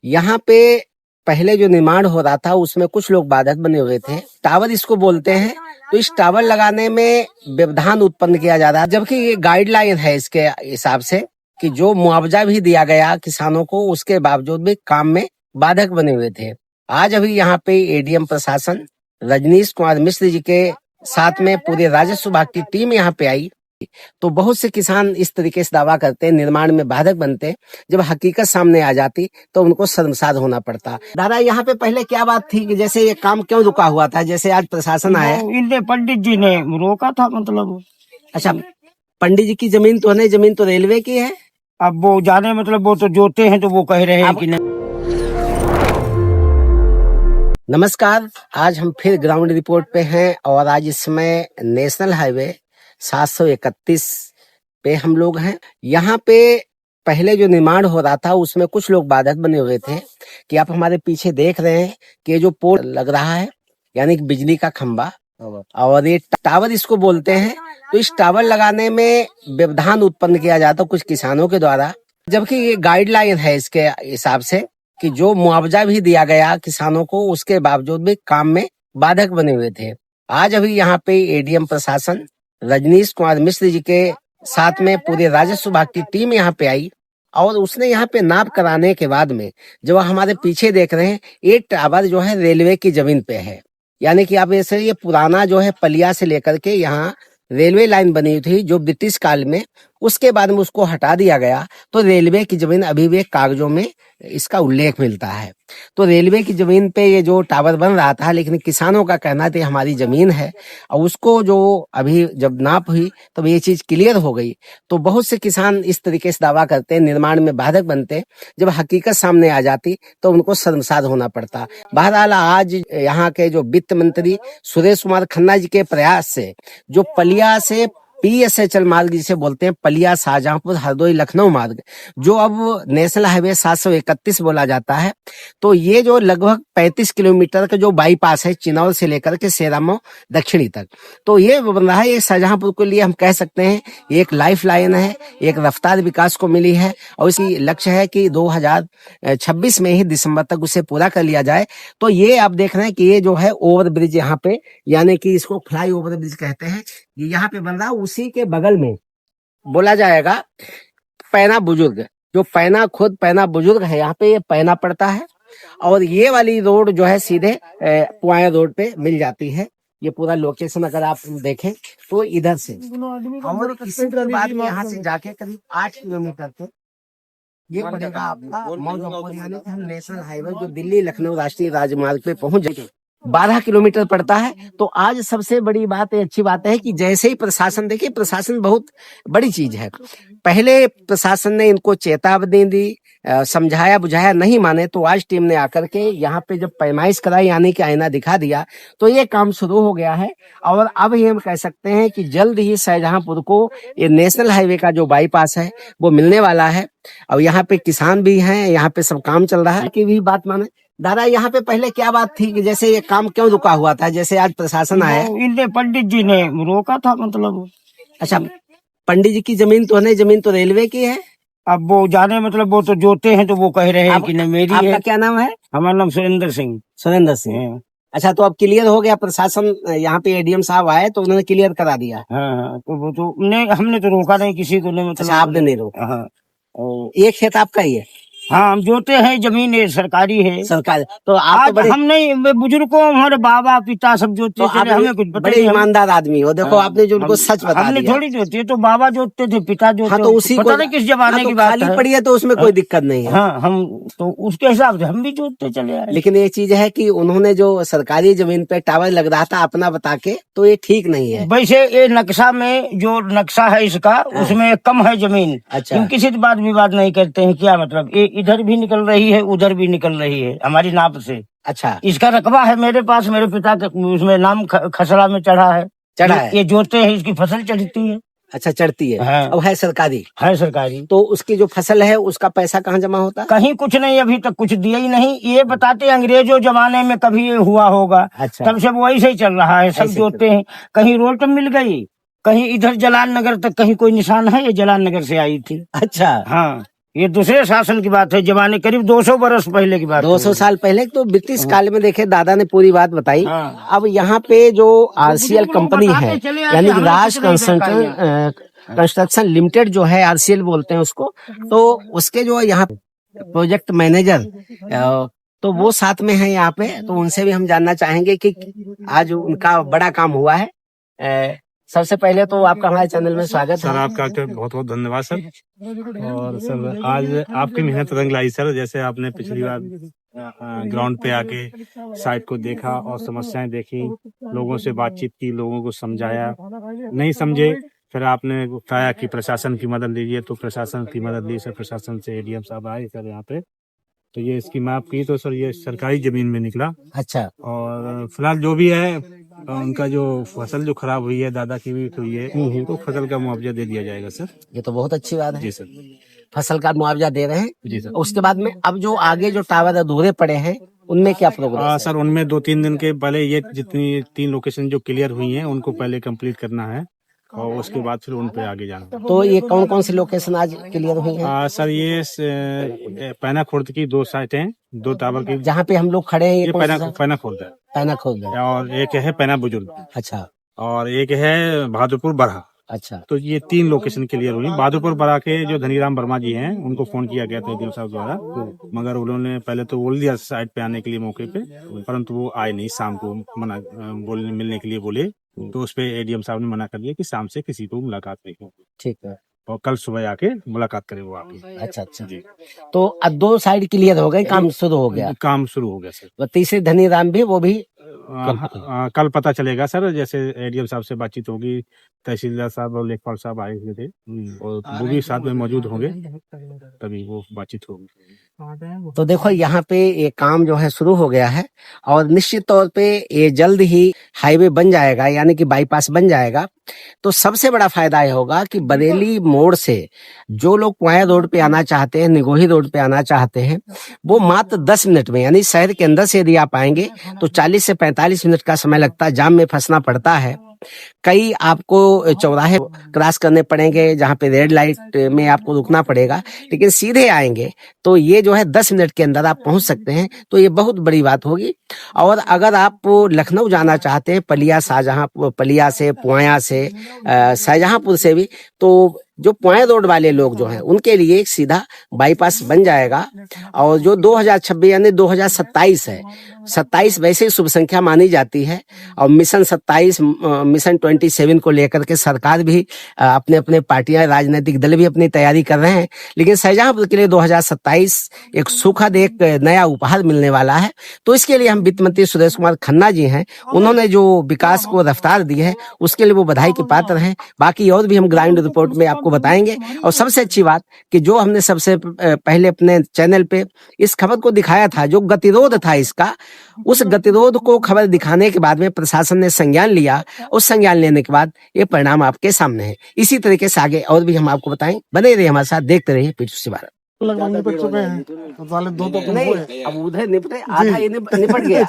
यहाँ पे पहले जो निर्माण हो रहा था उसमें कुछ लोग बाधक बने हुए थे। टावर इसको बोलते हैं। तो इस टावर लगाने में व्यवधान उत्पन्न किया जा रहा है, जबकि ये गाइडलाइन है इसके हिसाब से कि जो मुआवजा भी दिया गया किसानों को, उसके बावजूद भी काम में बाधक बने हुए थे। आज अभी यहाँ पे एडीएम प्रशासन रजनीश कुमार मिश्र जी के साथ में पूरे राजस्व विभाग की टीम यहाँ पे आई। तो बहुत से किसान इस तरीके से दावा करते हैं, निर्माण में बाधक बनते हैं। जब हकीकत सामने आ जाती तो उनको शर्मसार होना पड़ता। दादा, यहाँ पे पहले क्या बात थी कि जैसे ये काम क्यों रुका हुआ था, जैसे आज प्रशासन आया? इनने पंडित जी ने रोका था, मतलब। अच्छा, पंडित जी की जमीन तो नहीं, जमीन तो रेलवे की है। अब वो जाने, मतलब वो तो जोते हैं तो वो कह रहे हैं कि नहीं। नमस्कार, आज हम फिर ग्राउंड रिपोर्ट पे हैं और आज इस समय नेशनल हाईवे 731 पे हम लोग हैं। यहाँ पे पहले जो निर्माण हो रहा था उसमें कुछ लोग बाधक बने हुए थे कि आप हमारे पीछे देख रहे हैं कि ये जो पोल लग रहा है, यानी कि बिजली का खंभा, और ये टावर इसको बोलते हैं। तो इस टावर लगाने में व्यवधान उत्पन्न किया जाता कुछ किसानों के द्वारा, जबकि ये गाइडलाइन है इसके हिसाब से कि जो मुआवजा भी दिया गया किसानों को, उसके बावजूद भी काम में बाधक बने हुए थे। आज अभी यहाँ पे एडीएम प्रशासन रजनीश कुमार मिश्र जी के साथ में पूरे राजस्व विभाग की टीम यहाँ पे आई और उसने यहाँ पे नाप कराने के बाद में जो हमारे पीछे देख रहे हैं, ये टावर जो है रेलवे की जमीन पे है। यानी कि आप ऐसे, ये पुराना जो है पलिया से लेकर के यहाँ रेलवे लाइन बनी हुई थी जो ब्रिटिश काल में, उसके बाद में उसको हटा दिया गया। तो रेलवे की जमीन अभी भी कागजों में इसका उल्लेख मिलता है। तो रेलवे की जमीन पे ये जो टावर बन रहा था, लेकिन किसानों का कहना था हमारी जमीन है, और उसको जो अभी जब नाप हुई तो ये चीज क्लियर हो गई। तो बहुत से किसान इस तरीके से दावा करते हैं, निर्माण में बाधक बनते। जब हकीकत सामने आ जाती तो उनको शर्मसार होना पड़ता। बहरहाल आज यहाँ के जो वित्त मंत्री सुरेश कुमार खन्ना जी के प्रयास से जो पलिया से PSHL मार्ग जिसे बोलते हैं, पलिया शाहजहांपुर हरदोई लखनऊ मार्ग, जो अब नेशनल हाईवे 731 बोला जाता है, तो ये जो लगभग 35 किलोमीटर का जो बाईपास है चिनौर से लेकर के सेरामऊ दक्षिणी तक, तो ये बन रहा है। ये शाहजहांपुर के लिए हम कह सकते हैं एक लाइफ लाइन है, एक रफ्तार विकास को मिली है, और इसकी लक्ष्य है कि 2026 में ही दिसंबर तक उसे पूरा कर लिया जाए। तो ये आप देख रहे हैं कि ये जो है ओवर ब्रिज यहाँ पे, यानी कि इसको फ्लाई ओवर ब्रिज कहते हैं, ये यहाँ पे बन रहा है। उसी के बगल में बोला जाएगा पैना बुजुर्ग, जो पैना खुद पैना बुजुर्ग है, यहाँ पे ये पैना पड़ता है। और ये वाली रोड जो है सीधे पुआया रोड पे मिल जाती है। ये पूरा लोकेशन अगर आप देखें तो इधर से, और इसी के बाद में यहाँ से जाके करीब 8 किलोमीटर पे ये पड़ेगा आपका मौजपुर, यानी कि हम नेशनल हाईवे जो दिल्ली लखनऊ राष्ट्रीय राजमार्ग पे पहुंच जाएंगे। 12 किलोमीटर पड़ता है। तो आज सबसे बड़ी बात, अच्छी बात है कि जैसे ही प्रशासन, देखिए प्रशासन बहुत बड़ी चीज है। पहले प्रशासन ने इनको चेतावनी दी, समझाया बुझाया, नहीं माने, तो आज टीम ने आकर के यहाँ पे जब पैमाइश कराई, यानी कि आईना दिखा दिया, तो ये काम शुरू हो गया है। और अब ये हम कह सकते हैं कि जल्द ही शाहजहांपुर को ये नेशनल हाईवे का जो बाईपास है वो मिलने वाला है। और यहाँ पे किसान भी हैं, यहाँ पे सब काम चल रहा है की भी बात माने। दादा, यहाँ पे पहले क्या बात थी कि जैसे ये काम क्यों रुका हुआ था, जैसे आज प्रशासन आया? इनने पंडित जी ने रोका था, मतलब। अच्छा, पंडित जी की जमीन तो नहीं, जमीन तो रेलवे की है। अब वो जाने, मतलब वो तो जोते हैं तो वो कह रहे हैं कि नहीं मेरी है। आपका क्या नाम है? हमारा नाम सुरेंद्र सिंह। सुरेंद्र सिंह। अच्छा, तो अब क्लियर हो गया, प्रशासन यहाँ पे एडीएम साहब आए तो उन्होंने क्लियर करा दिया। हाँ, तो वो तो नहीं, हमने तो रोका नहीं किसी को, नहीं, मतलब। अच्छा, आपने नहीं रोका। हाँ, ये खेत आपका ही है? हाँ, हम जोते हैं, जमीन है, सरकारी है। सरकार तो आप आज तो बड़े, हम नहीं, बुजुर्ग को हमारे बाबा पिता सब जोते तो थे, हमें कुछ पता बड़े नहीं। ईमानदार आदमी हो। देखो, आपने जो उनको सच बता हमने दिया। थोड़ी जोती है, तो बाबा जोतते थे, पिता जोते। हाँ, तो उसी पता नहीं किस जमाने की बात खाली है। पड़ी है तो उसमें कोई दिक्कत नहीं है। हाँ, हम तो उसके हिसाब से हम भी जोतते चले आए। लेकिन ये चीज है कि उन्होंने जो सरकारी जमीन पे टावर लग रहा था अपना बता के, तो ये ठीक नहीं है। वैसे ये नक्शा में जो नक्शा है इसका, उसमें कम है जमीन। अच्छा, हम किसी बात विवाद नहीं करते हैं। क्या मतलब, ये इधर भी निकल रही है, उधर भी निकल रही है हमारी नाप से। अच्छा, इसका रकबा है मेरे पास, मेरे पिता के उसमें नाम खसरा में चढ़ा है। ये जोते हैं, इसकी फसल चढ़ती है। अच्छा, चढ़ती है। हाँ। अब है सरकारी। है सरकारी। तो उसकी जो फसल है उसका पैसा कहाँ जमा होता है? कहीं कुछ नहीं, अभी तक कुछ दिया ही नहीं। ये बताते अंग्रेजों जमाने में कभी ये हुआ होगा। अच्छा, तब से वो ऐसे ही चल रहा है, सब जोते हैं। कहीं रोड पर मिल गई, कहीं इधर जलाल नगर तक, कहीं कोई निशान है, ये जलाल नगर से आई थी। अच्छा, हाँ, ये दूसरे शासन की बात है, जमाने करीब 200 बरस पहले की बात 200 साल पहले तो ब्रिटिश काल में देखे दादा ने पूरी बात बताई। हाँ। अब यहाँ पे जो आरसीएल कंपनी है यानी कि राज कंस्ट्रक्शन लिमिटेड जो है, आरसीएल बोलते हैं उसको, तो उसके जो यहाँ प्रोजेक्ट मैनेजर तो वो साथ में है यहाँ पे, तो उनसे भी हम जानना चाहेंगे कि आज उनका बड़ा काम हुआ है। सबसे पहले तो आपका हमारे चैनल में स्वागत है सर। आपका बहुत बहुत धन्यवाद सर। और सर आज आपकी मेहनत रंग लाई सर। जैसे आपने पिछली बार ग्राउंड पे आके साइट को देखा और समस्याएं देखी, लोगों से बातचीत की, लोगों को समझाया, नहीं समझे फिर आपने बताया कि प्रशासन की मदद लीजिए, तो प्रशासन की मदद ली सर। प्रशासन से एडीएम साहब आए सर यहाँ पे, तो ये इसकी मैप की, तो सर ये सरकारी जमीन में निकला। अच्छा। और फिलहाल जो भी है उनका जो फसल जो खराब हुई है, दादा की भी हुई है, तो फसल का मुआवजा दे दिया जाएगा सर। ये तो बहुत अच्छी बात है जी सर। फसल का मुआवजा दे रहे हैं जी सर। उसके बाद में अब जो आगे जो टावर अधूरे पड़े हैं उनमें क्या प्रोग्रेस है? सर उनमें 2-3 दिन के पहले ये जितनी 3 लोकेशन जो क्लियर हुई हैं उनको पहले कंप्लीट करना है और उसके बाद फिर उन पे आगे जाना। तो ये कौन कौन सी लोकेशन आज क्लियर हुई है? सर ये पैना खुर्द की 2 साइटें हैं, 2 टावर की, जहाँ पे हम लोग खड़े हैं ये पैना खुर्द है, पैना खोद है। और एक है पैना बुजुर्ग, अच्छा। और एक है बहादुरपुर बरहा। अच्छा। तो ये 3 लोकेशन क्लियर हुई। बहादुरपुर बरा के जो धनीराम वर्मा जी हैं उनको फोन किया गया था एडीएम साहब द्वारा, मगर उन्होंने पहले तो बोल दिया साइड पे आने के लिए मौके पे, परंतु वो आए नहीं। शाम को मिलने के लिए बोले, तो उस पे एडीएम साहब ने मना कर दिया कि शाम से किसी को मुलाकात नहीं होगी, ठीक है, और कल सुबह आके मुलाकात करें वो आके। अच्छा अच्छा जी। तो अब 2 साइड क्लियर हो गए, काम शुरू हो गया। काम शुरू हो गया सर। तो तीसरे धनीराम भी वो भी कल पता चलेगा सर। जैसे एडीएम साहब से बातचीत होगी, तहसीलदार साहब और लेखपाल साहब आए हुए थे और वो भी साथ में मौजूद होंगे, तभी वो बातचीत होगी। तो देखो यहाँ पे ये काम जो है शुरू हो गया है और निश्चित तौर पे ये जल्द ही हाईवे बन जाएगा, यानी कि बाईपास बन जाएगा। तो सबसे बड़ा फायदा ये होगा कि बरेली मोड़ से जो लोग पुआया रोड पे आना चाहते हैं, निगोही रोड पे आना चाहते हैं, वो मात्र 10 मिनट में, यानी शहर के अंदर से यदि आप आएंगे तो 40 से 45 मिनट का समय लगता है, जाम में फंसना पड़ता है। कई आपको चौराहे क्रॉस करने पड़ेंगे जहाँ पे रेड लाइट में आपको रुकना पड़ेगा, लेकिन सीधे आएंगे तो ये जो है 10 मिनट के अंदर आप पहुंच सकते हैं। तो ये बहुत बड़ी बात होगी। और अगर आप लखनऊ जाना चाहते हैं, पलिया से, पुआया से, शाहजहांपुर से भी, तो जो पुआया रोड वाले लोग जो हैं उनके लिए एक सीधा बाईपास बन जाएगा। और जो 2026 यानी 2027 है, 27 वैसे ही शुभ संख्या मानी जाती है, और मिशन 27, मिशन 27 को लेकर के सरकार भी अपने अपने पार्टियां, राजनीतिक दल भी अपनी तैयारी कर रहे हैं। लेकिन शाहजहांपुर के लिए 2027 एक सुखद एक नया उपहार मिलने वाला है। तो इसके लिए हम वित्त मंत्री सुरेश कुमार खन्ना जी हैं, उन्होंने जो विकास को रफ्तार दी है उसके लिए वो बधाई के पात्र हैं। बाकी और भी हम ग्राउंड रिपोर्ट में आपको बताएंगे। और सबसे अच्छी बात कि जो हमने सबसे पहले अपने चैनल पे इस खबर को दिखाया था, जो गतिरोध था इसका, उस गतिरोध को खबर दिखाने के बाद में प्रशासन ने संज्ञान लिया। उस संज्ञान लेने के बाद ये परिणाम आपके सामने है। इसी तरीके से आगे और भी हम आपको बताएं। बने रहिए हमारे साथ, देखते रहिए पीठ से भारत। लगभग निपट चुके हैं, तो साले 2 तो नहीं, अब उधर निपटे, आधा ये निपट गया।